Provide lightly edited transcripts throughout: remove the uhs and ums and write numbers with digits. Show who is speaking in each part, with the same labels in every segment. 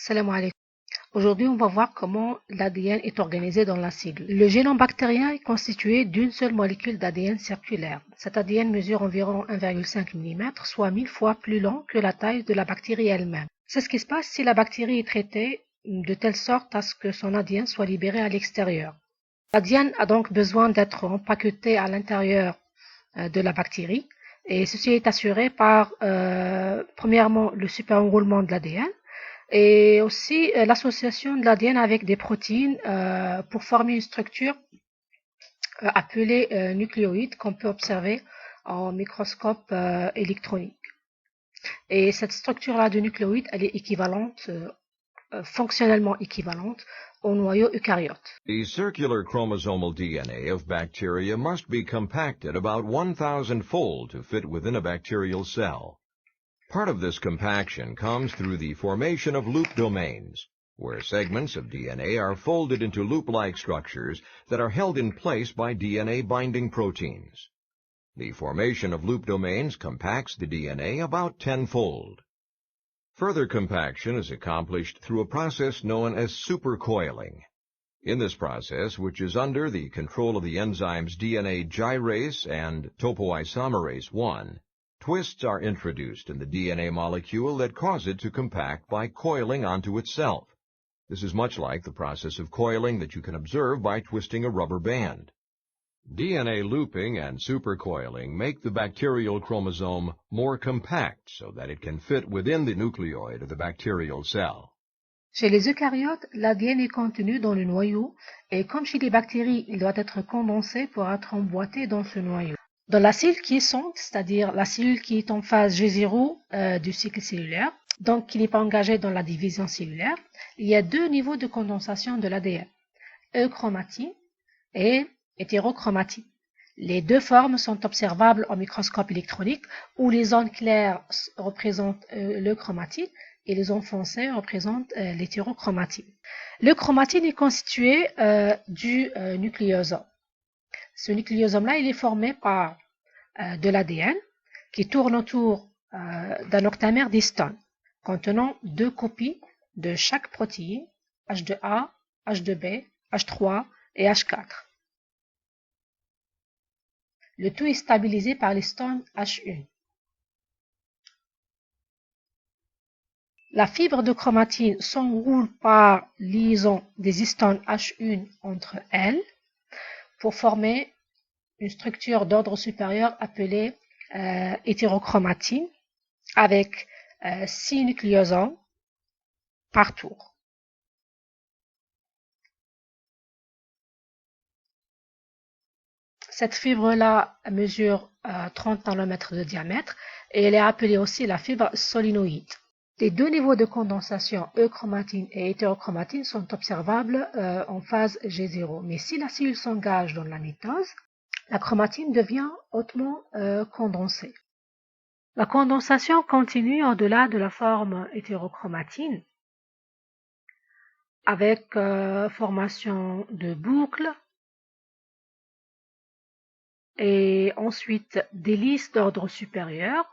Speaker 1: Salam alaikum. Aujourd'hui, on va voir comment l'ADN est organisé dans la cellule. Le génome bactérien est constitué d'une seule molécule d'ADN circulaire. Cet ADN mesure environ 1,5 mm, soit 1000 fois plus long que la taille de la bactérie elle-même. C'est ce qui se passe si la bactérie est traitée de telle sorte à ce que son ADN soit libéré à l'extérieur. L'ADN a donc besoin d'être empaqueté à l'intérieur de la bactérie, et ceci est assuré par, premièrement, le superenroulement de l'ADN, et aussi l'association de l'ADN avec des protéines pour former une structure appelée nucléoïde qu'on peut observer en microscope électronique. Et cette structure-là de nucléoïde, elle est équivalente, fonctionnellement équivalente au noyau eucaryote.
Speaker 2: The circular chromosomal DNA of bacteria must be compacted about 1,000-fold to fit within a bacterial cell. Part of this compaction comes through the formation of loop domains, where segments of DNA are folded into loop-like structures that are held in place by DNA-binding proteins. The formation of loop domains compacts the DNA about 10-fold. Further compaction is accomplished through a process known as supercoiling. In this process, which is under the control of the enzymes DNA gyrase and topoisomerase I, twists are introduced in the DNA molecule that cause it to compact by coiling onto itself. This is much like the process of coiling that you can observe by twisting a rubber band. DNA looping and supercoiling make the bacterial chromosome more compact so that it can fit within the nucleoid of the bacterial cell.
Speaker 1: Chez les eucaryotes, l'ADN est contenu dans le noyau, et comme chez les bactéries, il doit être condensé pour être emboîté dans ce noyau. Dans la cellule quiescente, c'est-à-dire la cellule qui est en phase G0 du cycle cellulaire, donc qui n'est pas engagée dans la division cellulaire, il y a deux niveaux de condensation de l'ADN, euchromatine et hétérochromatine. Les deux formes sont observables au microscope électronique, où les zones claires représentent l'euchromatine et les zones foncées représentent l'hétérochromatine. L'euchromatine est constitué du nucléosome. Ce nucléosome-là, il est formé par de l'ADN qui tourne autour d'un octamère d'histone contenant deux copies de chaque protéine, H2A, H2B, H3 et H4. Le tout est stabilisé par l'histone H1. La fibre de chromatine s'enroule par liaison des histones H1 entre elles pour former une structure d'ordre supérieur appelée hétérochromatine avec 6 nucléosomes par tour. Cette fibre-là mesure 30 nanomètres de diamètre et elle est appelée aussi la fibre solénoïde. Les deux niveaux de condensation, euchromatine et hétérochromatine, sont observables en phase G0. Mais si la cellule s'engage dans la mitose, la chromatine devient hautement condensée. La condensation continue au-delà de la forme hétérochromatine avec formation de boucles et ensuite d'hélices d'ordre supérieur.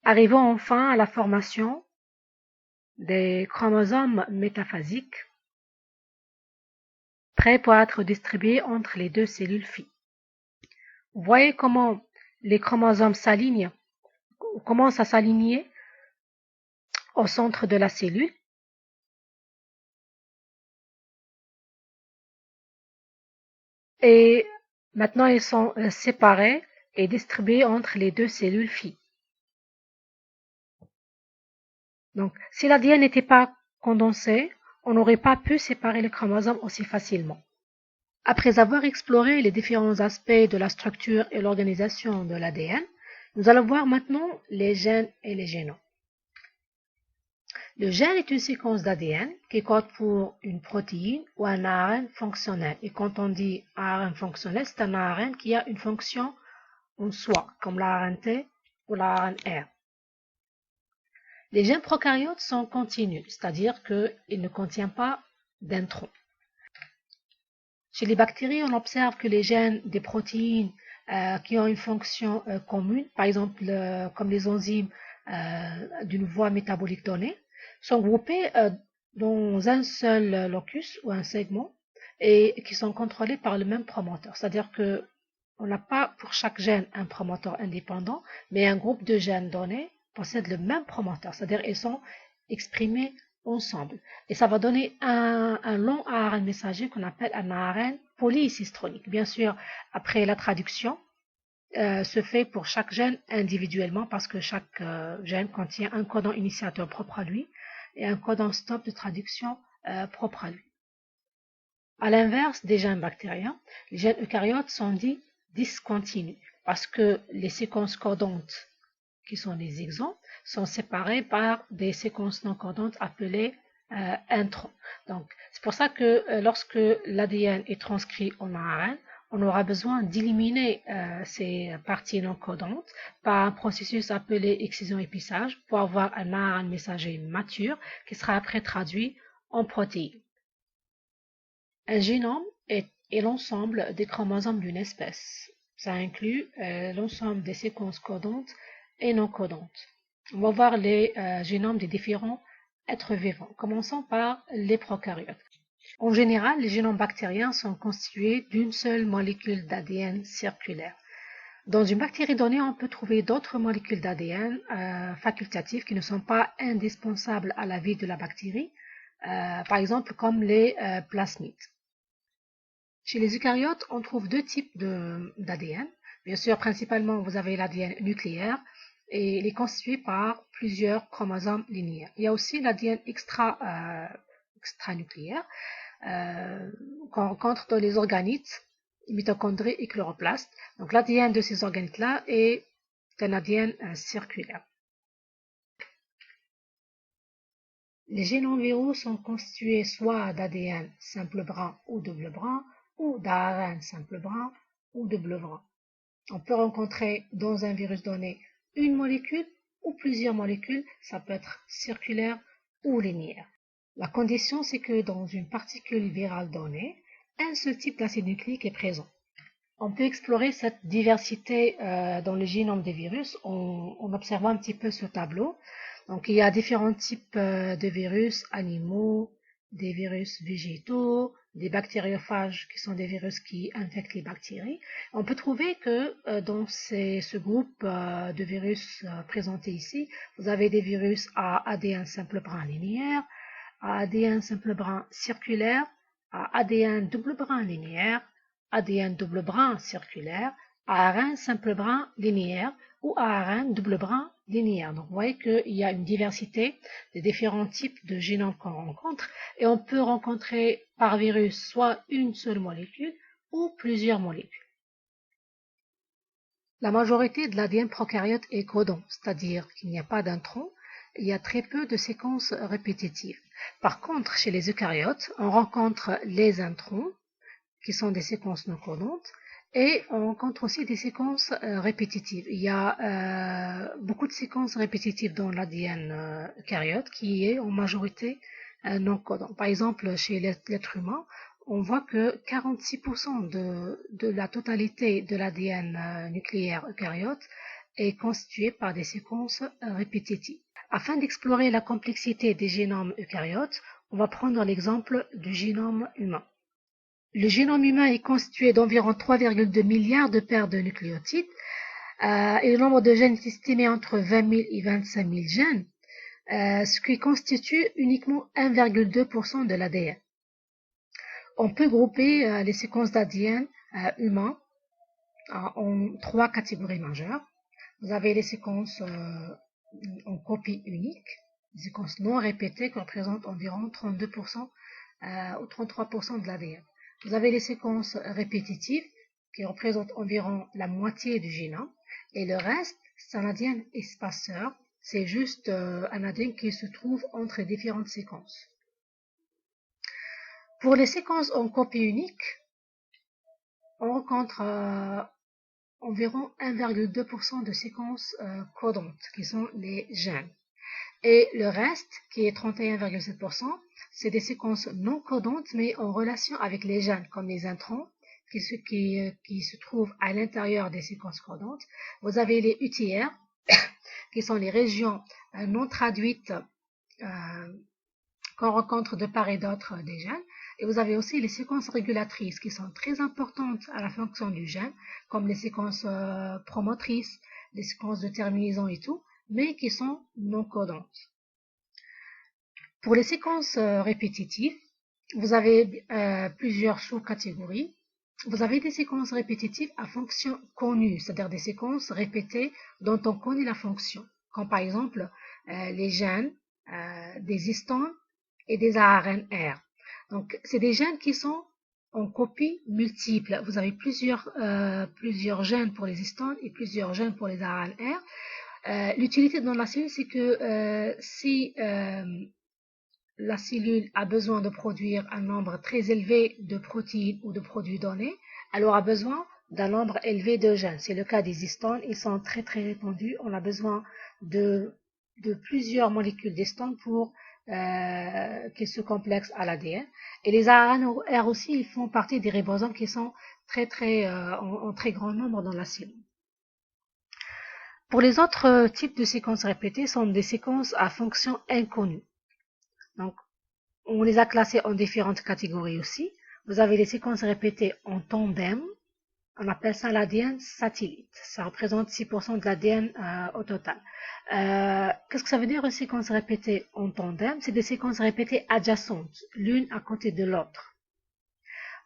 Speaker 1: Arrivons enfin à la formation des chromosomes métaphasiques, prêts pour être distribués entre les deux cellules filles. Vous voyez comment les chromosomes commencent à s'aligner au centre de la cellule. Et maintenant, ils sont séparés et distribués entre les deux cellules filles. Donc, si l'ADN n'était pas condensé, on n'aurait pas pu séparer les chromosomes aussi facilement. Après avoir exploré les différents aspects de la structure et l'organisation de l'ADN, nous allons voir maintenant les gènes et les génomes. Le gène est une séquence d'ADN qui code pour une protéine ou un ARN fonctionnel. Et quand on dit ARN fonctionnel, c'est un ARN qui a une fonction en soi, comme l'ARN-T ou l'ARN-R. Les gènes prokaryotes sont continus, c'est-à-dire qu'ils ne contiennent pas d'introns. Chez les bactéries, on observe que les gènes des protéines qui ont une fonction commune, par exemple comme les enzymes d'une voie métabolique donnée, sont groupés dans un seul locus ou un segment et qui sont contrôlés par le même promoteur. C'est-à-dire que on n'a pas pour chaque gène un promoteur indépendant, mais un groupe de gènes donnés possède le même promoteur, c'est-à-dire ils sont exprimés ensemble. Et ça va donner un long ARN messager qu'on appelle un ARN polycistronique. Bien sûr, après la traduction, se fait pour chaque gène individuellement parce que chaque gène contient un codon initiateur propre à lui et un codon stop de traduction propre à lui. À l'inverse des gènes bactériens, les gènes eucaryotes sont dits discontinus parce que les séquences codantes, qui sont les exons, sont séparées par des séquences non codantes appelées introns. Donc, c'est pour ça que lorsque l'ADN est transcrit en ARN, on aura besoin d'éliminer ces parties non codantes par un processus appelé excision-épissage pour avoir un ARN messager mature qui sera après traduit en protéines. Un génome est l'ensemble des chromosomes d'une espèce. Ça inclut l'ensemble des séquences codantes et non codantes. On va voir les génomes des différents êtres vivants. Commençons par les prokaryotes. En général, les génomes bactériens sont constitués d'une seule molécule d'ADN circulaire. Dans une bactérie donnée, on peut trouver d'autres molécules d'ADN facultatives qui ne sont pas indispensables à la vie de la bactérie, par exemple comme les plasmides. Chez les eucaryotes, on trouve deux types d'ADN. Bien sûr, principalement, vous avez l'ADN nucléaire et il est constitué par plusieurs chromosomes linéaires. Il y a aussi l'ADN extranucléaire qu'on rencontre dans les organites, mitochondries et chloroplastes. Donc l'ADN de ces organites-là est un ADN circulaire. Les génomes viraux sont constitués soit d'ADN simple brun ou double brun, ou d'ARN simple brun ou double brun. On peut rencontrer dans un virus donné une molécule ou plusieurs molécules, ça peut être circulaire ou linéaire. La condition, c'est que dans une particule virale donnée, un seul type d'acide nucléique est présent. On peut explorer cette diversité dans le génome des virus en observant un petit peu ce tableau. Donc, il y a différents types de virus animaux, des virus végétaux, des bactériophages qui sont des virus qui infectent les bactéries. On peut trouver que dans ce groupe de virus présentés ici, vous avez des virus à ADN simple brun linéaire, à ADN simple brun circulaire, à ADN double brun linéaire, ADN double brun circulaire, ARN simple brun linéaire ou ARN double brun linéaire. Donc, vous voyez qu'il y a une diversité des différents types de génomes qu'on rencontre et on peut rencontrer par virus soit une seule molécule ou plusieurs molécules. La majorité de l'ADN prokaryote est codon, c'est-à-dire qu'il n'y a pas d'intron, il y a très peu de séquences répétitives. Par contre, chez les eucaryotes, on rencontre les introns, qui sont des séquences non codantes, et on rencontre aussi des séquences répétitives. Il y a beaucoup de séquences répétitives dans l'ADN eucaryote qui est en majorité non codant. Par exemple, chez l'être humain, on voit que 46% de la totalité de l'ADN nucléaire eucaryote est constitué par des séquences répétitives. Afin d'explorer la complexité des génomes eucaryotes, on va prendre l'exemple du génome humain. Le génome humain est constitué d'environ 3,2 milliards de paires de nucléotides et le nombre de gènes est estimé entre 20 000 et 25 000 gènes, ce qui constitue uniquement 1,2% de l'ADN. On peut grouper les séquences d'ADN humains en trois catégories majeures. Vous avez les séquences en copie unique, les séquences non répétées qui représentent environ 32% ou 33% de l'ADN. Vous avez les séquences répétitives qui représentent environ la moitié du génome et le reste, c'est un ADN espaceur, c'est juste un ADN qui se trouve entre différentes séquences. Pour les séquences en copie unique, on rencontre environ 1,2% de séquences codantes qui sont les gènes. Et le reste, qui est 31,7%, c'est des séquences non codantes mais en relation avec les gènes, comme les introns qui se trouvent à l'intérieur des séquences codantes. Vous avez les UTR, qui sont les régions non traduites qu'on rencontre de part et d'autre des gènes. Et vous avez aussi les séquences régulatrices qui sont très importantes à la fonction du gène, comme les séquences promotrices, les séquences de terminaison et tout, mais qui sont non codantes. Pour les séquences répétitives, vous avez plusieurs sous-catégories. Vous avez des séquences répétitives à fonction connue, c'est-à-dire des séquences répétées dont on connaît la fonction, comme par exemple les gènes des histones et des ARNR. Donc, c'est des gènes qui sont en copie multiple. Vous avez plusieurs gènes pour les histones et plusieurs gènes pour les ARNR. L'utilité dans la cellule, c'est que si la cellule a besoin de produire un nombre très élevé de protéines ou de produits donnés, elle aura besoin d'un nombre élevé de gènes. C'est le cas des histones, ils sont très répandus. On a besoin de plusieurs molécules d'histones pour qu'ils se complexent à l'ADN. Et les ARNR aussi, ils font partie des ribosomes qui sont en très grand nombre dans la cellule. Pour les autres types de séquences répétées, sont des séquences à fonction inconnue. Donc, on les a classées en différentes catégories aussi. Vous avez les séquences répétées en tandem. On appelle ça l'ADN satellite. Ça représente 6% de l'ADN au total. Qu'est-ce que ça veut dire une séquence répétée en tandem? C'est des séquences répétées adjacentes, l'une à côté de l'autre.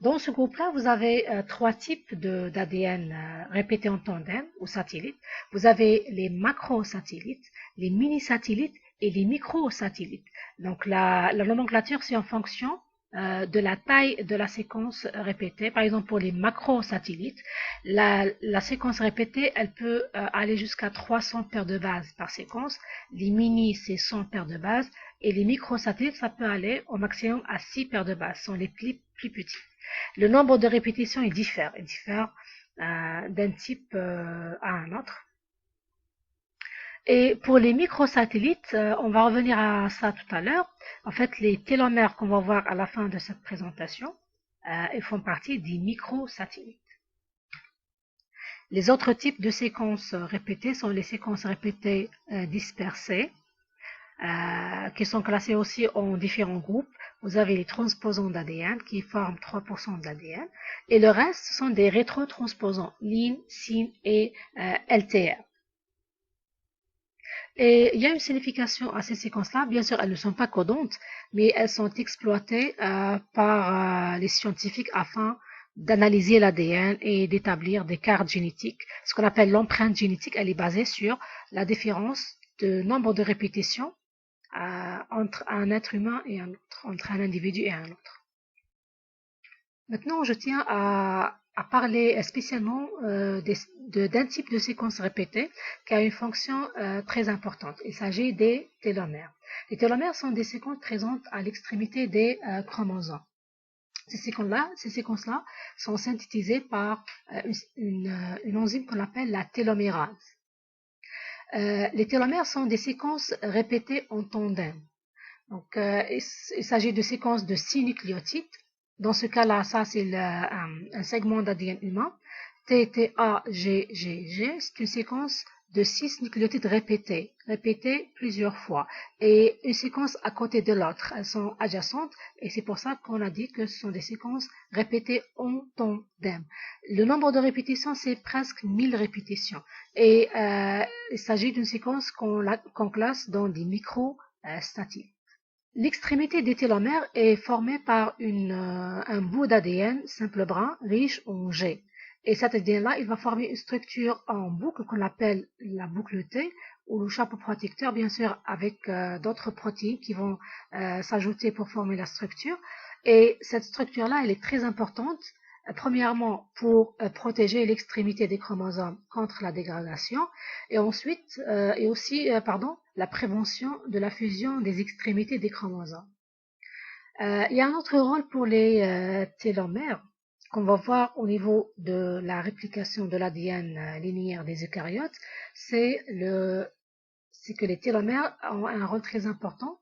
Speaker 1: Dans ce groupe-là, vous avez trois types d'ADN répétés en tandem ou satellites. Vous avez les macrosatellites, les mini-satellites et les microsatellites. Donc la nomenclature, c'est en fonction de la taille de la séquence répétée. Par exemple, pour les macrosatellites, la séquence répétée, elle peut aller jusqu'à 300 paires de bases par séquence. Les mini, c'est 100 paires de bases. Et les microsatellites, ça peut aller au maximum à 6 paires de bases. Ce sont les plus petits. Le nombre de répétitions il diffère d'un type à un autre. Et pour les microsatellites, on va revenir à ça tout à l'heure. En fait, les télomères qu'on va voir à la fin de cette présentation, ils font partie des microsatellites. Les autres types de séquences répétées sont les séquences répétées dispersées, qui sont classées aussi en différents groupes. Vous avez les transposants d'ADN qui forment 3% de l'ADN et le reste ce sont des rétrotransposants LIN, SIN et LTR. Et il y a une signification à ces séquences-là. Bien sûr, elles ne sont pas codantes, mais elles sont exploitées par les scientifiques afin d'analyser l'ADN et d'établir des cartes génétiques. Ce qu'on appelle l'empreinte génétique, elle est basée sur la différence de nombre de répétitions entre un être humain et un autre, entre un individu et un autre. Maintenant, je tiens à parler spécialement d'un type de séquence répétée qui a une fonction très importante. Il s'agit des télomères. Les télomères sont des séquences présentes à l'extrémité des chromosomes. Ces séquences-là sont synthétisées par une enzyme qu'on appelle la télomérase. Les télomères sont des séquences répétées en tandem. Donc, il s'agit de séquences de 6 nucléotides. Dans ce cas-là, ça c'est un segment d'ADN humain. TTAGGG, c'est une séquence de 6 nucléotides répétés plusieurs fois. Et une séquence à côté de l'autre. Elles sont adjacentes et c'est pour ça qu'on a dit que ce sont des séquences répétées en tandem. Le nombre de répétitions, c'est presque 1000 répétitions. Et il s'agit d'une séquence qu'on classe dans des microsatellites. L'extrémité des télomères est formée par un bout d'ADN simple brun riche en G. Et cet ADN-là, il va former une structure en boucle qu'on appelle la boucle T ou le chapeau protecteur, bien sûr, avec d'autres protéines qui vont s'ajouter pour former la structure. Et cette structure-là, elle est très importante, premièrement pour protéger l'extrémité des chromosomes contre la dégradation, et ensuite, la prévention de la fusion des extrémités des chromosomes. Il y a un autre rôle pour les télomères qu'on va voir au niveau de la réplication de l'ADN linéaire des eucaryotes, c'est que les télomères ont un rôle très important.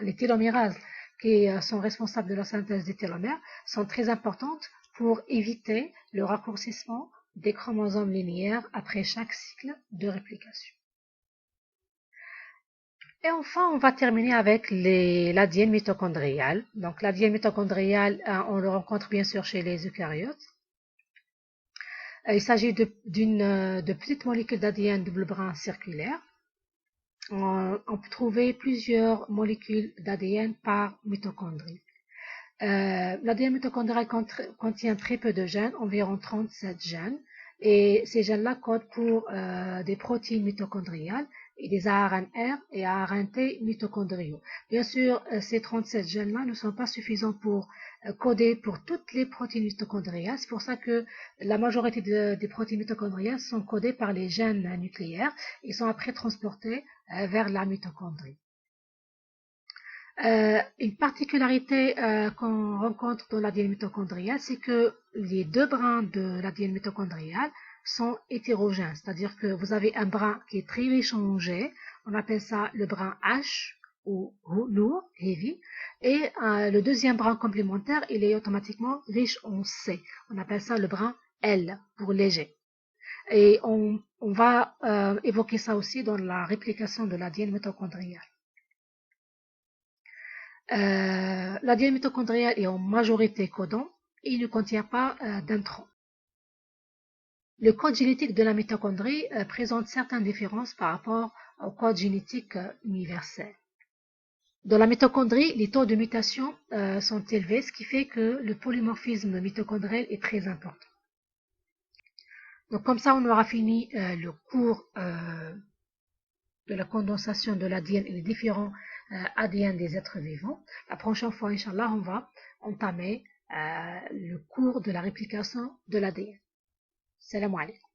Speaker 1: Les télomérases qui sont responsables de la synthèse des télomères sont très importantes pour éviter le raccourcissement des chromosomes linéaires après chaque cycle de réplication. Et enfin, on va terminer avec l'ADN mitochondrial. Donc l'ADN mitochondrial, on le rencontre bien sûr chez les eucaryotes. Il s'agit de petites molécules d'ADN double brin circulaire. On peut trouver plusieurs molécules d'ADN par mitochondrie. L'ADN mitochondrial contient très peu de gènes, environ 37 gènes, et ces gènes-là codent pour des protéines mitochondriales et des ARNR et ARNT mitochondriaux. Bien sûr, ces 37 gènes-là ne sont pas suffisants pour coder pour toutes les protéines mitochondriales. C'est pour ça que la majorité des protéines mitochondriales sont codées par les gènes nucléaires et sont après transportés vers la mitochondrie. Une particularité qu'on rencontre dans l'ADN mitochondrial, c'est que les deux brins de l'ADN mitochondrial sont hétérogènes, c'est-à-dire que vous avez un brin qui est très riche en G, on appelle ça le brin H ou lourd, heavy, et le deuxième brin complémentaire, il est automatiquement riche en C, on appelle ça le brin L pour léger. Et on va évoquer ça aussi dans la réplication de l'ADN mitochondrial. L'ADN mitochondrial est en majorité codant et il ne contient pas d'introns. Le code génétique de la mitochondrie présente certaines différences par rapport au code génétique universel. Dans la mitochondrie, les taux de mutation sont élevés, ce qui fait que le polymorphisme mitochondrial est très important. Donc comme ça, on aura fini le cours de la condensation de l'ADN et les différents ADN des êtres vivants. La prochaine fois, Inch'Allah, on va entamer le cours de la réplication de l'ADN. Salam alaikum.